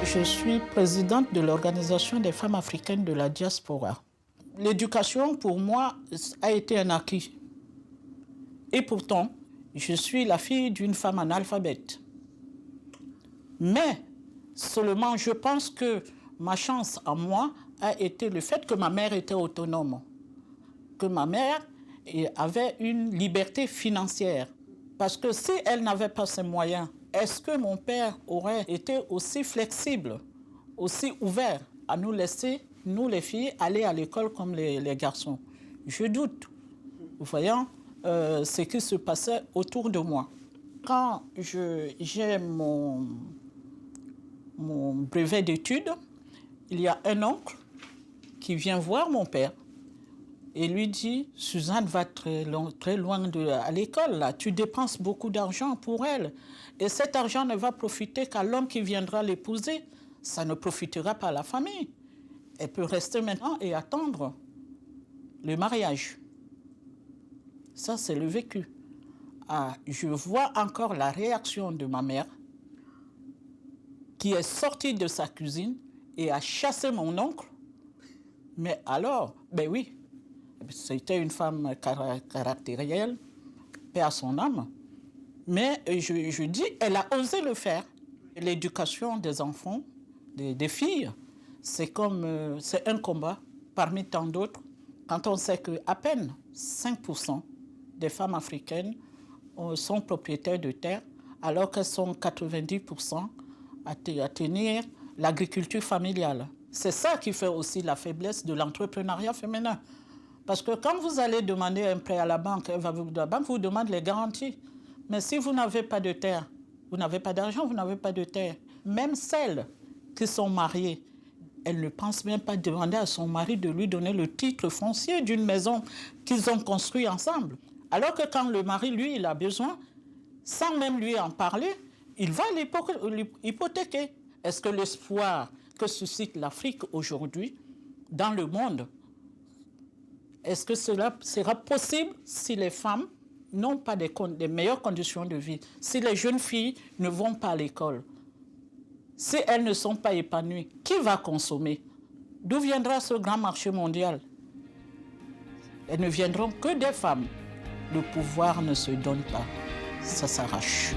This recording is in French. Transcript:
Je suis présidente de l'Organisation des femmes africaines de la diaspora. L'éducation, pour moi, a été un acquis. Et pourtant, je suis la fille d'une femme analphabète. Mais seulement, je pense que ma chance à moi a été le fait que ma mère était autonome, que ma mère avait une liberté financière. Parce que si elle n'avait pas ces moyens, est-ce que mon père aurait été aussi flexible, aussi ouvert à nous laisser, nous les filles, aller à l'école comme les garçons? Je doute, voyant ce qui se passait autour de moi. Quand j'ai mon brevet d'études, il y a un oncle qui vient voir mon père et lui dit « Suzanne va très loin à l'école, là. Tu dépenses beaucoup d'argent pour elle. Et cet argent ne va profiter qu'à l'homme qui viendra l'épouser. Ça ne profitera pas à la famille. Elle peut rester maintenant et attendre le mariage. » Ça, c'est le vécu. Ah, je vois encore la réaction de ma mère qui est sortie de sa cuisine et a chassé mon oncle. Mais alors, ben oui, c'était une femme caractérielle, paix à son âme. Mais je dis, elle a osé le faire. L'éducation des enfants, des filles, c'est un combat parmi tant d'autres. Quand on sait qu'à peine 5% des femmes africaines sont propriétaires de terres, alors qu'elles sont 90% à tenir l'agriculture familiale. C'est ça qui fait aussi la faiblesse de l'entrepreneuriat féminin. Parce que quand vous allez demander un prêt à la banque, la banque vous demande les garanties. Mais si vous n'avez pas de terre, vous n'avez pas d'argent, vous n'avez pas de terre. Même celles qui sont mariées, elles ne pensent même pas demander à son mari de lui donner le titre foncier d'une maison qu'ils ont construite ensemble. Alors que quand le mari, lui, il a besoin, sans même lui en parler, il va l'hypothéquer. Est-ce que l'espoir que suscite l'Afrique aujourd'hui, dans le monde, est-ce que cela sera possible si les femmes n'ont pas des meilleures conditions de vie, si les jeunes filles ne vont pas à l'école, si elles ne sont pas épanouies, qui va consommer? D'où viendra ce grand marché mondial? Elles ne viendront que des femmes. Le pouvoir ne se donne pas, ça s'arrache.